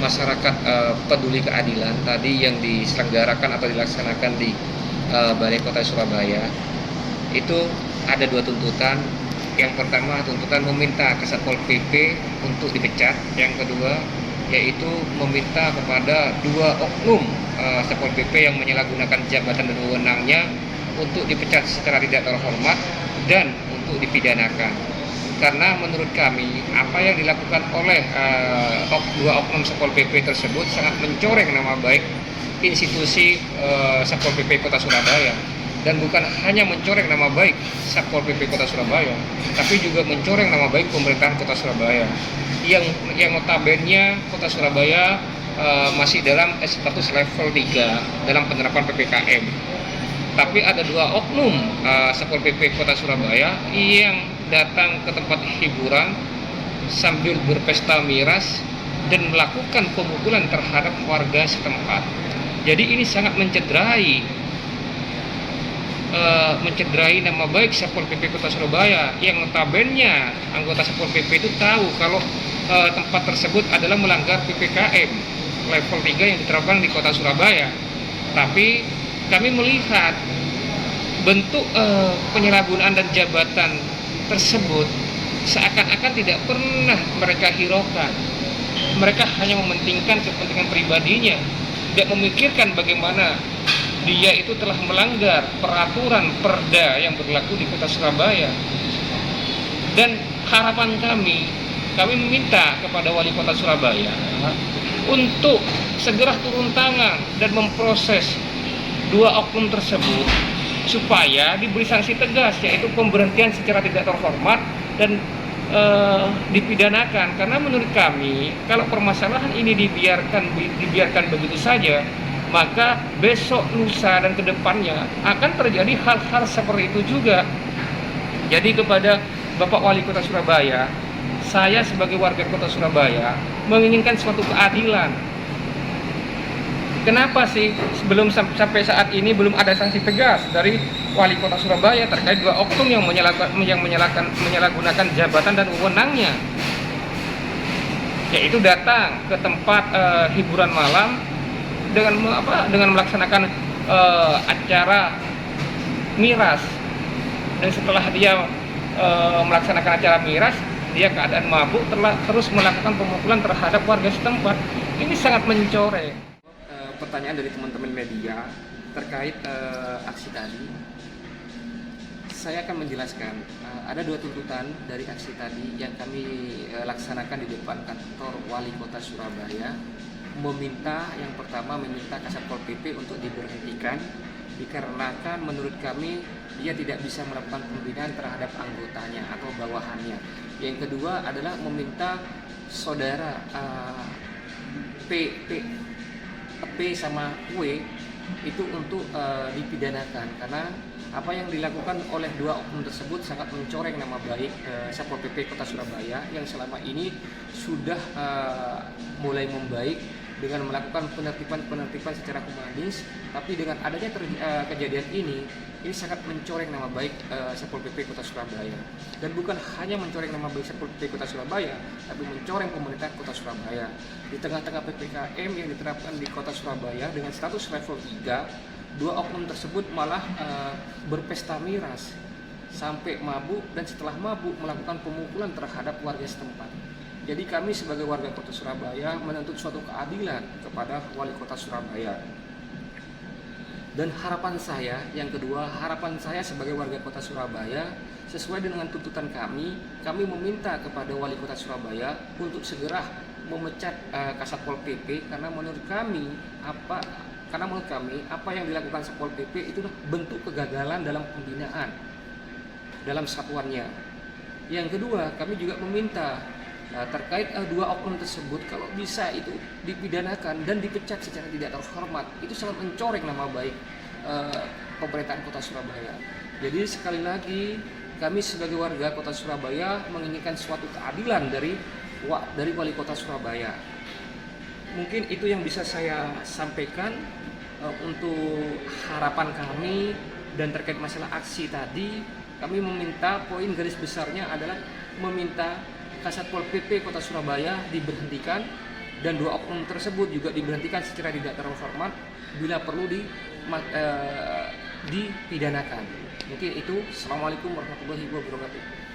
masyarakat peduli keadilan tadi yang diselenggarakan atau dilaksanakan di Balai Kota Surabaya itu ada dua tuntutan. Yang pertama, tuntutan meminta Kasatpol PP untuk dipecat. Yang kedua yaitu meminta kepada dua oknum Satpol PP yang menyalahgunakan jabatan dan wewenangnya untuk dipecat secara tidak terhormat dan untuk dipidanakan. Karena menurut kami apa yang dilakukan oleh dua oknum Satpol PP tersebut sangat mencoreng nama baik institusi Satpol PP Kota Surabaya, dan bukan hanya mencoreng nama baik Satpol PP Kota Surabaya, tapi juga mencoreng nama baik pemerintahan Kota Surabaya yang notabene Kota Surabaya masih dalam status level 3 dalam penerapan PPKM. Tapi ada dua oknum Satpol PP Kota Surabaya yang datang ke tempat hiburan sambil berpesta miras dan melakukan pemukulan terhadap warga setempat. Jadi ini sangat mencederai nama baik Satpol PP Kota Surabaya, yang notabene anggota Satpol PP itu tahu kalau tempat tersebut adalah melanggar PPKM level 3 yang diterapkan di Kota Surabaya. Tapi kami melihat bentuk penyalahgunaan dan jabatan tersebut seakan-akan tidak pernah mereka hiraukan. Mereka hanya mementingkan kepentingan pribadinya, tidak memikirkan bagaimana dia itu telah melanggar peraturan perda yang berlaku di Kota Surabaya. Dan harapan kami meminta kepada Wali Kota Surabaya untuk segera turun tangan dan memproses dua oknum tersebut supaya diberi sanksi tegas, yaitu pemberhentian secara tidak terhormat dan dipidanakan. Karena menurut kami kalau permasalahan ini dibiarkan begitu saja, maka besok, lusa, dan kedepannya akan terjadi hal-hal seperti itu juga. Jadi kepada Bapak Wali Kota Surabaya, saya sebagai warga Kota Surabaya menginginkan suatu keadilan. Kenapa sih sebelum sampai saat ini belum ada sanksi tegas dari Wali Kota Surabaya terkait dua oknum yang menyalahgunakan jabatan dan wewenangnya, yaitu datang ke tempat hiburan malam dengan melaksanakan acara miras, dan setelah dia melaksanakan acara miras, dia keadaan mabuk terus melakukan pemukulan terhadap warga setempat. Ini sangat mencoreng. Pertanyaan dari teman-teman media terkait aksi tadi, saya akan menjelaskan. Ada dua tuntutan dari aksi tadi yang kami laksanakan di depan kantor Wali Kota Surabaya. Yang pertama meminta Kasatpol PP untuk diberhentikan dikarenakan menurut kami dia tidak bisa melakukan pembinaan terhadap anggotanya atau bawahannya. Yang kedua adalah meminta saudara P sama W itu untuk dipidanakan, karena apa yang dilakukan oleh dua oknum tersebut sangat mencoreng nama baik Satpol PP Kota Surabaya yang selama ini sudah mulai membaik dengan melakukan penertiban secara humanis. Tapi dengan adanya kejadian ini sangat mencoreng nama baik Satpol PP Kota Surabaya, dan bukan hanya mencoreng nama baik Satpol PP Kota Surabaya, tapi mencoreng pemerintahan Kota Surabaya. Di tengah-tengah PPKM yang diterapkan di Kota Surabaya dengan status level 3, dua oknum tersebut malah berpesta miras sampai mabuk, dan setelah mabuk melakukan pemukulan terhadap warga setempat. Jadi kami sebagai warga Kota Surabaya menuntut suatu keadilan kepada Wali Kota Surabaya. Dan harapan saya, yang kedua, harapan saya sebagai warga Kota Surabaya, sesuai dengan tuntutan kami meminta kepada Wali Kota Surabaya untuk segera memecat Kasatpol PP, karena menurut kami apa yang dilakukan Satpol PP itu bentuk kegagalan dalam pembinaan dalam satuannya. Yang kedua, kami juga meminta terkait dua oknum tersebut kalau bisa itu dipidanakan dan dipecat secara tidak terhormat. Itu sangat mencoreng nama baik pemerintahan Kota Surabaya. Jadi sekali lagi kami sebagai warga Kota Surabaya menginginkan suatu keadilan dari Wali Kota Surabaya. Mungkin itu yang bisa saya sampaikan untuk harapan kami. Dan terkait masalah aksi tadi, kami meminta, poin garis besarnya adalah meminta Kasatpol PP Kota Surabaya diberhentikan dan 2 oknum tersebut juga diberhentikan secara tidak terhormat bila perlu dipidanakan. Mungkin itu. Assalamualaikum warahmatullahi wabarakatuh.